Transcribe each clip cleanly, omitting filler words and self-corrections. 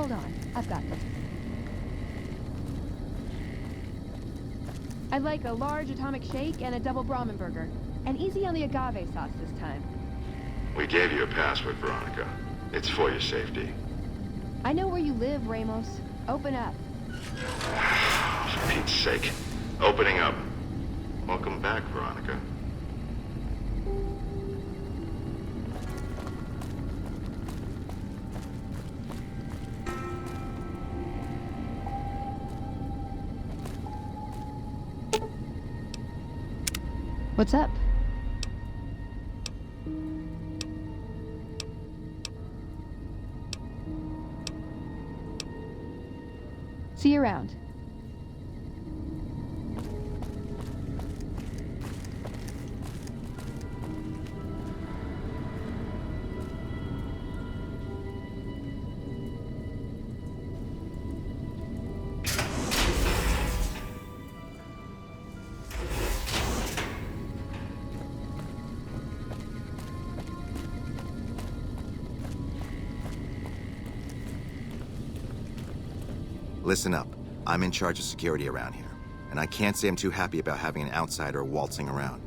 Hold on, I've got this. I'd like a large atomic shake and a double Brahmin burger. And easy on the agave sauce this time. We gave you a password, Veronica. It's for your safety. I know where you live, Ramos. Open up. For Pete's sake. Opening up. Welcome back, Veronica. What's up? See you around. Listen up. I'm in charge of security around here, and I can't say I'm too happy about having an outsider waltzing around.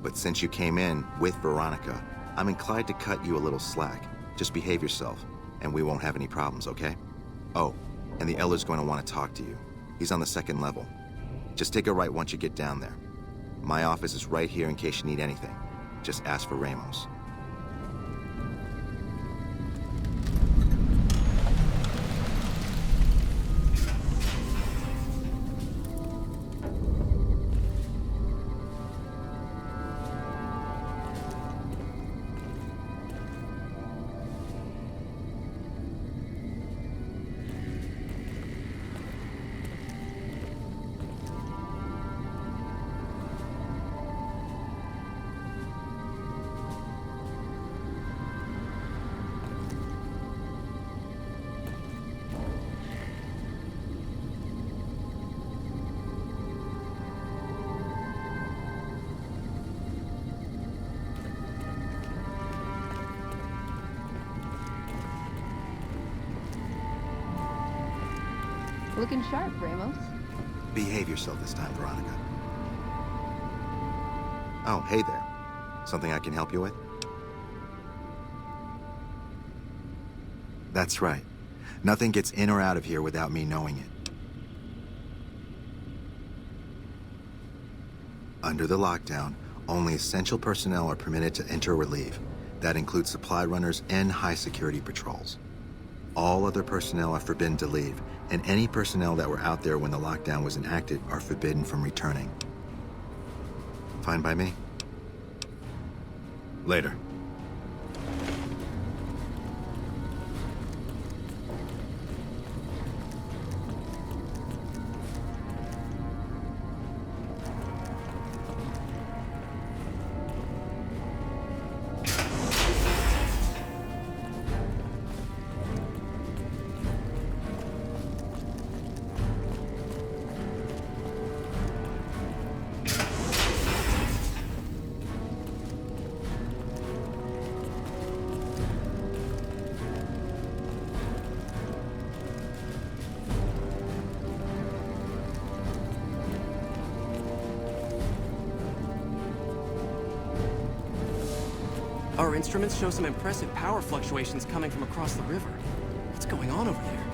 But since you came in with Veronica, I'm inclined to cut you a little slack. Just behave yourself, and we won't have any problems, okay? Oh, and the Elder's going to want to talk to you. He's on the 2nd level. Just take a right once you get down there. My office is right here in case you need anything. Just ask for Ramos. Looking sharp, Ramos. Behave yourself this time, Veronica. Oh, hey there. Something I can help you with? That's right. Nothing gets in or out of here without me knowing it. Under the lockdown, only essential personnel are permitted to enter or leave. That includes supply runners and high-security patrols. All other personnel are forbidden to leave, and any personnel that were out there when the lockdown was enacted are forbidden from returning. Fine by me? Later. Our instruments show some impressive power fluctuations coming from across the river. What's going on over there?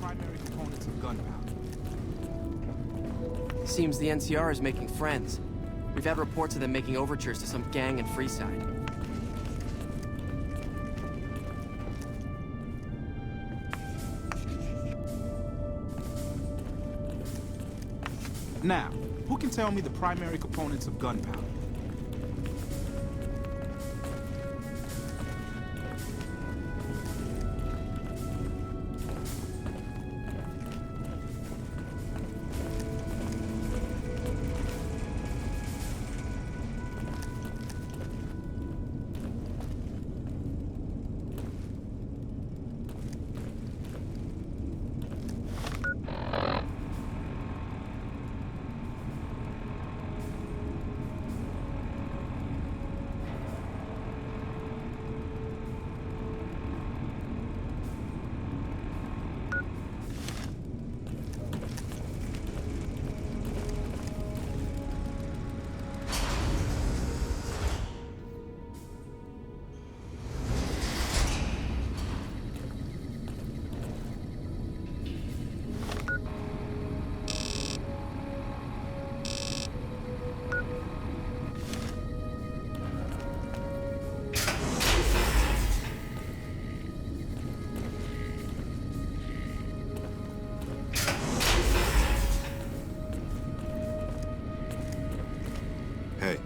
primary components of gunpowder. Seems the NCR is making friends. We've had reports of them making overtures to some gang in Freeside. Now, who can tell me the primary components of gunpowder? Hey.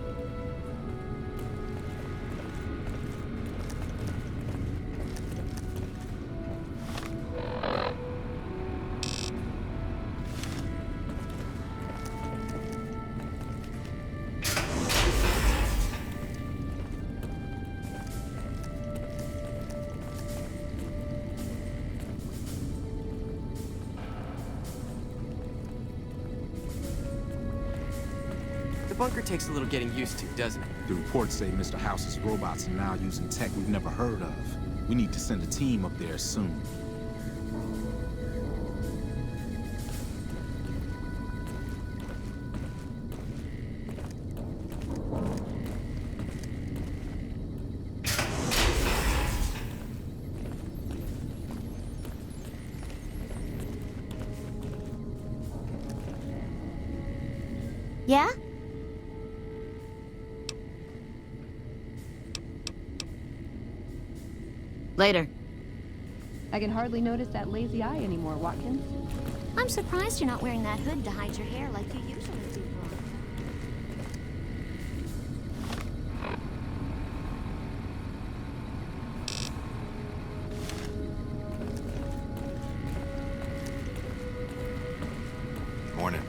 The bunker takes a little getting used to, doesn't it? The reports say Mr. House's robots are now using tech we've never heard of. We need to send a team up there soon. Yeah? Later. I can hardly notice that lazy eye anymore, Watkins. I'm surprised you're not wearing that hood to hide your hair like you usually do, Veronica. Morning.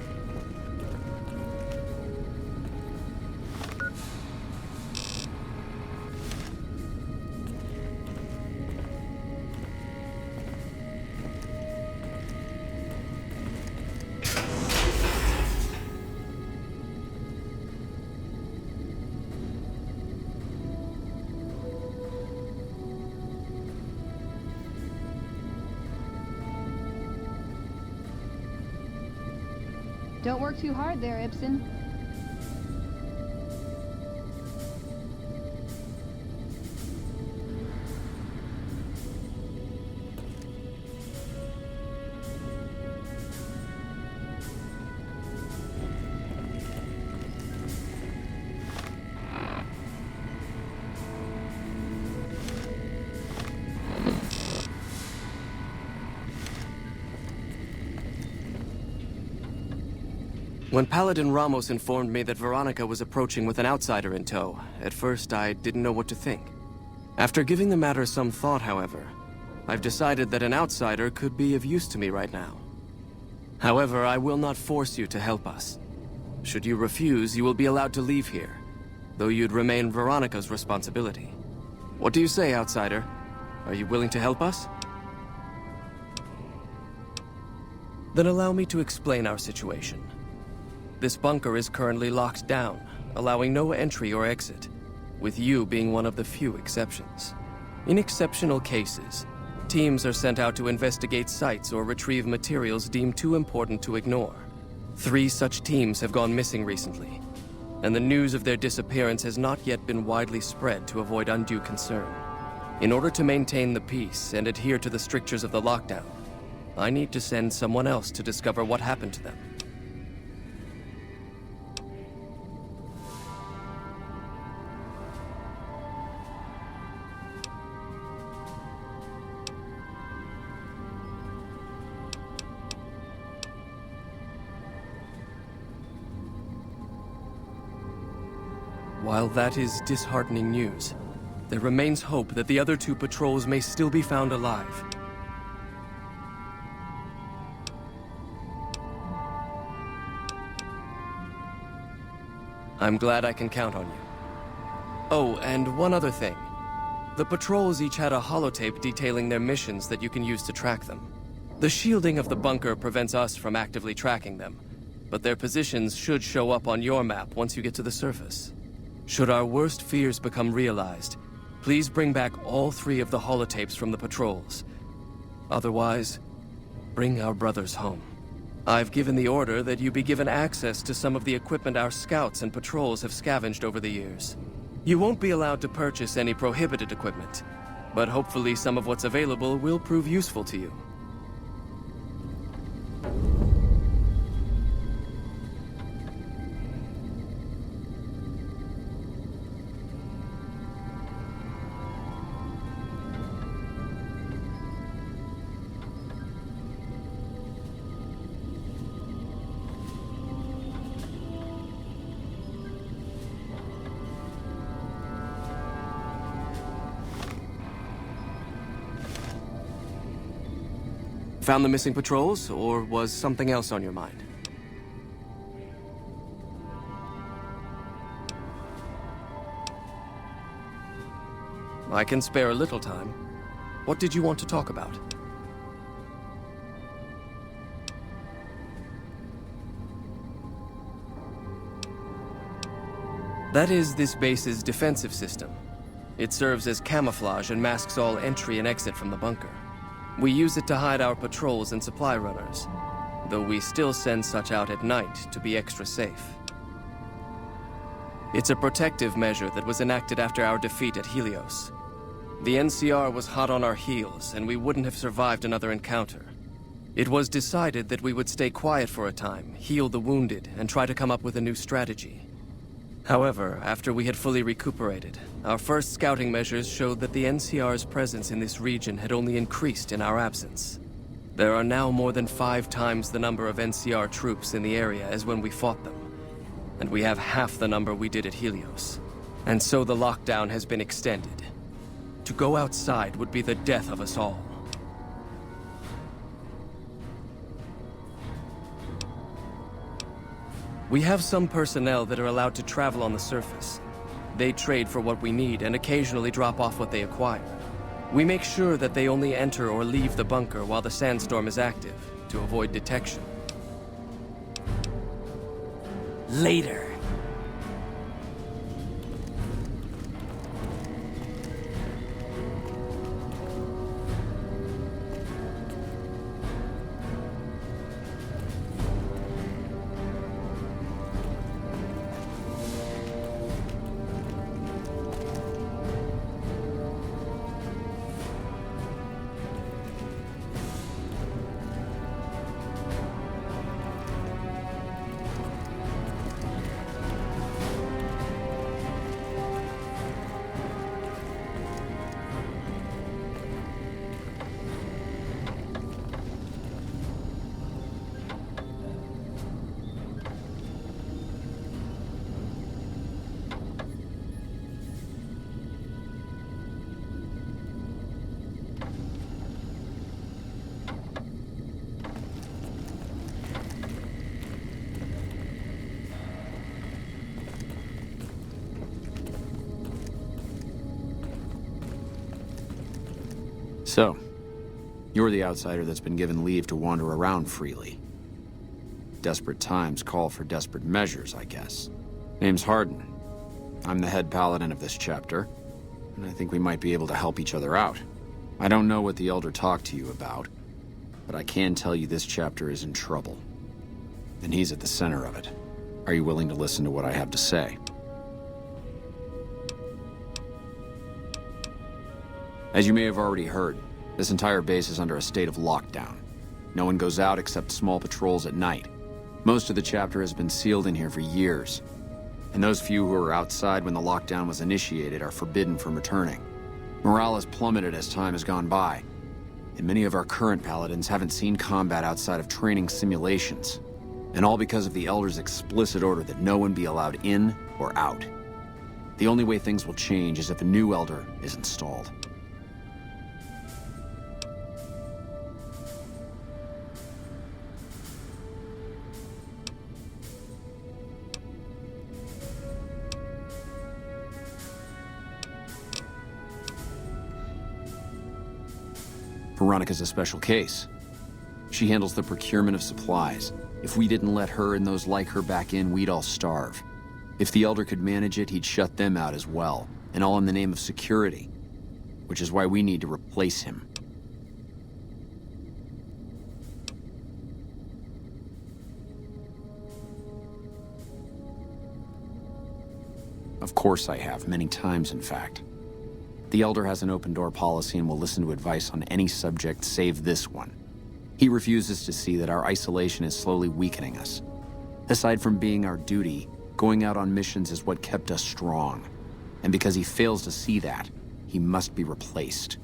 Don't work too hard there, Ibsen. When Paladin Ramos informed me that Veronica was approaching with an outsider in tow, at first I didn't know what to think. After giving the matter some thought, however, I've decided that an outsider could be of use to me right now. However, I will not force you to help us. Should you refuse, you will be allowed to leave here, though you'd remain Veronica's responsibility. What do you say, outsider? Are you willing to help us? Then allow me to explain our situation. This bunker is currently locked down, allowing no entry or exit, with you being one of the few exceptions. In exceptional cases, teams are sent out to investigate sites or retrieve materials deemed too important to ignore. 3 such teams have gone missing recently, and the news of their disappearance has not yet been widely spread to avoid undue concern. In order to maintain the peace and adhere to the strictures of the lockdown, I need to send someone else to discover what happened to them. While that is disheartening news, there remains hope that the other two patrols may still be found alive. I'm glad I can count on you. Oh, and one other thing. The patrols each had a holotape detailing their missions that you can use to track them. The shielding of the bunker prevents us from actively tracking them, but their positions should show up on your map once you get to the surface. Should our worst fears become realized, please bring back all 3 of the holotapes from the patrols. Otherwise, bring our brothers home. I've given the order that you be given access to some of the equipment our scouts and patrols have scavenged over the years. You won't be allowed to purchase any prohibited equipment, but hopefully some of what's available will prove useful to you. Found the missing patrols, or was something else on your mind? I can spare a little time. What did you want to talk about? That is this base's defensive system. It serves as camouflage and masks all entry and exit from the bunker. We use it to hide our patrols and supply runners, though we still send such out at night to be extra safe. It's a protective measure that was enacted after our defeat at Helios. The NCR was hot on our heels, and we wouldn't have survived another encounter. It was decided that we would stay quiet for a time, heal the wounded, and try to come up with a new strategy. However, after we had fully recuperated, our first scouting measures showed that the NCR's presence in this region had only increased in our absence. There are now more than 5 times the number of NCR troops in the area as when we fought them, and we have half the number we did at Helios. And so the lockdown has been extended. To go outside would be the death of us all. We have some personnel that are allowed to travel on the surface. They trade for what we need and occasionally drop off what they acquire. We make sure that they only enter or leave the bunker while the sandstorm is active, to avoid detection. Later. So, you're the outsider that's been given leave to wander around freely. Desperate times call for desperate measures, I guess. Name's Hardin. I'm the head paladin of this chapter, and I think we might be able to help each other out. I don't know what the Elder talked to you about, but I can tell you this chapter is in trouble. And he's at the center of it. Are you willing to listen to what I have to say? As you may have already heard, this entire base is under a state of lockdown. No one goes out except small patrols at night. Most of the chapter has been sealed in here for years. And those few who were outside when the lockdown was initiated are forbidden from returning. Morale has plummeted as time has gone by. And many of our current paladins haven't seen combat outside of training simulations. And all because of the Elder's explicit order that no one be allowed in or out. The only way things will change is if a new Elder is installed. Veronica's a special case. She handles the procurement of supplies. If we didn't let her and those like her back in, we'd all starve. If the Elder could manage it, he'd shut them out as well, and all in the name of security. Which is why we need to replace him. Of course I have, many times in fact. The Elder has an open-door policy and will listen to advice on any subject save this one. He refuses to see that our isolation is slowly weakening us. Aside from being our duty, going out on missions is what kept us strong. And because he fails to see that, he must be replaced.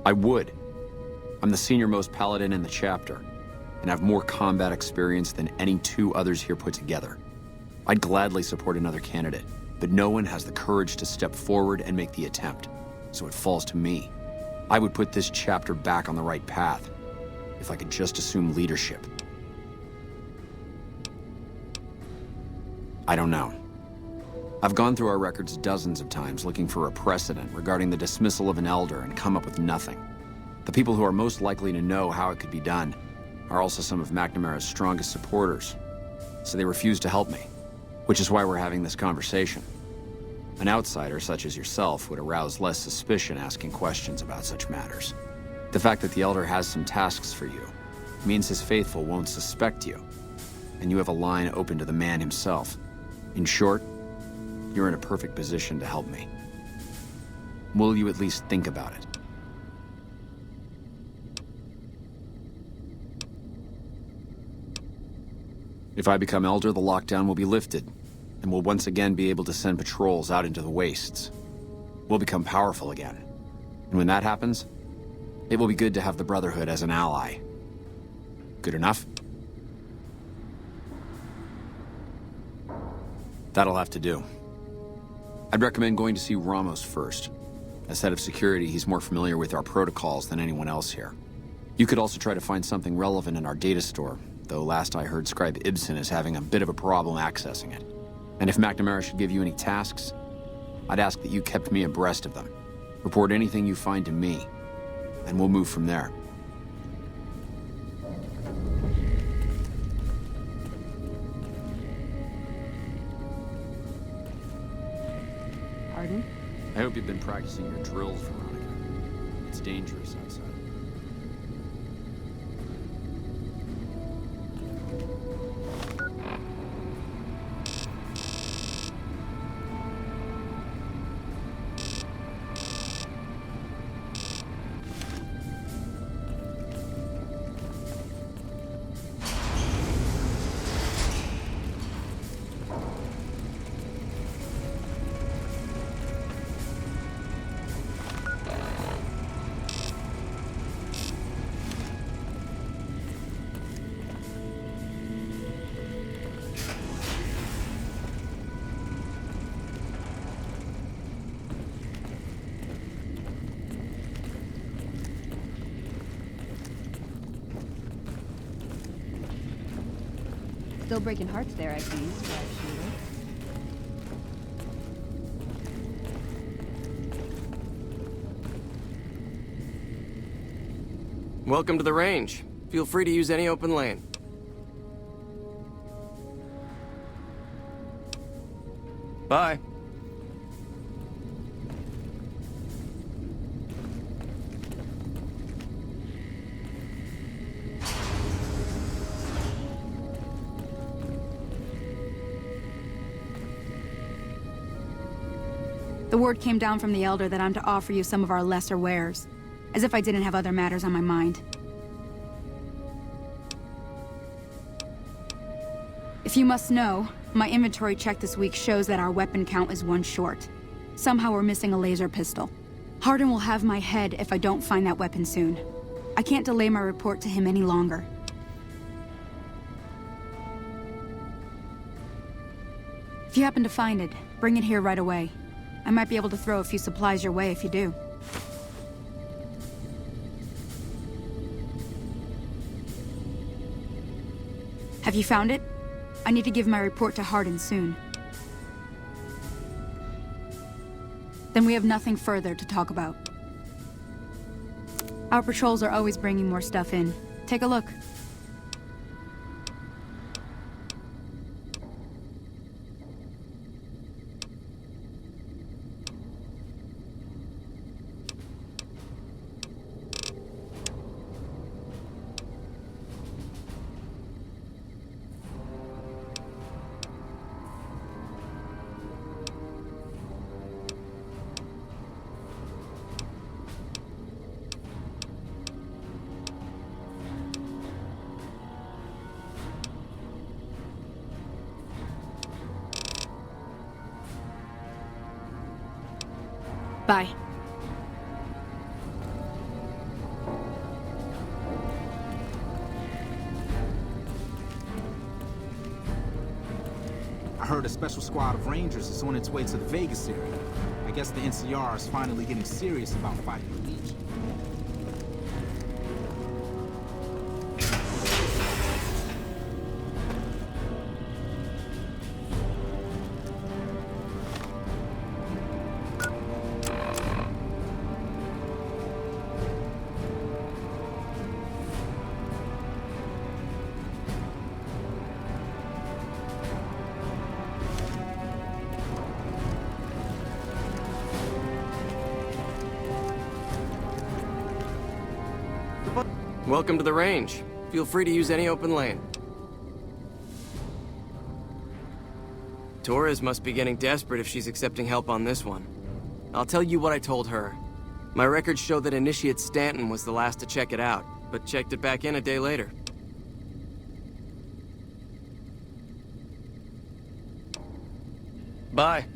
I would. I'm the senior-most paladin in the chapter, and have more combat experience than any two others here put together. I'd gladly support another candidate, but no one has the courage to step forward and make the attempt, so it falls to me. I would put this chapter back on the right path, if I could just assume leadership. I don't know. I've gone through our records dozens of times looking for a precedent regarding the dismissal of an Elder and come up with nothing. The people who are most likely to know how it could be done are also some of McNamara's strongest supporters, so they refuse to help me. Which is why we're having this conversation. An outsider such as yourself would arouse less suspicion asking questions about such matters. The fact that the Elder has some tasks for you means his faithful won't suspect you, and you have a line open to the man himself. In short, you're in a perfect position to help me. Will you at least think about it? If I become Elder, the lockdown will be lifted, and we'll once again be able to send patrols out into the wastes. We'll become powerful again. And when that happens, it will be good to have the Brotherhood as an ally. Good enough? That'll have to do. I'd recommend going to see Ramos first. As head of security, he's more familiar with our protocols than anyone else here. You could also try to find something relevant in our data store, though last I heard Scribe Ibsen is having a bit of a problem accessing it. And if McNamara should give you any tasks, I'd ask that you kept me abreast of them. Report anything you find to me, and we'll move from there. Pardon? I hope you've been practicing your drills, Veronica. It's dangerous outside. Still breaking hearts there, I see. Welcome to the range. Feel free to use any open lane. Bye. The The word came down from the Elder that I'm to offer you some of our lesser wares. As if I didn't have other matters on my mind. If you must know, my inventory check this week shows that our weapon count is 1 short. Somehow we're missing a laser pistol. Hardin will have my head if I don't find that weapon soon. I can't delay my report to him any longer. If you happen to find it, bring it here right away. I might be able to throw a few supplies your way if you do. Have you found it? I need to give my report to Hardin soon. Then we have nothing further to talk about. Our patrols are always bringing more stuff in. Take a look. Bye. I heard a special squad of Rangers is on its way to the Vegas area. I guess the NCR is finally getting serious about fighting the Legion. Welcome to the range. Feel free to use any open lane. Torres must be getting desperate if she's accepting help on this one. I'll tell you what I told her. My records show that Initiate Stanton was the last to check it out, but checked it back in a day later. Bye.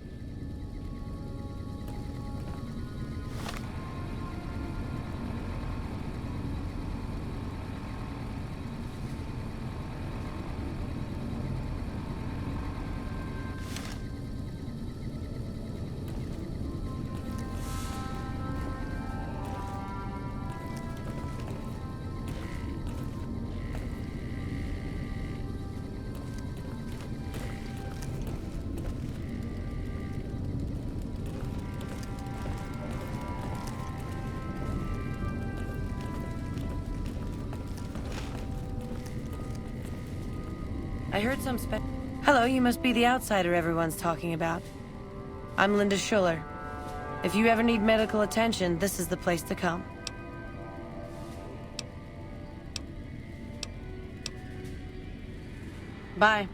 I heard some Hello, you must be the outsider everyone's talking about. I'm Linda Schuller. If you ever need medical attention, this is the place to come. Bye.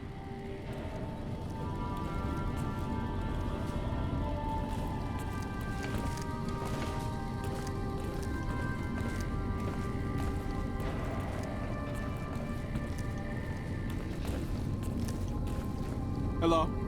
Hello?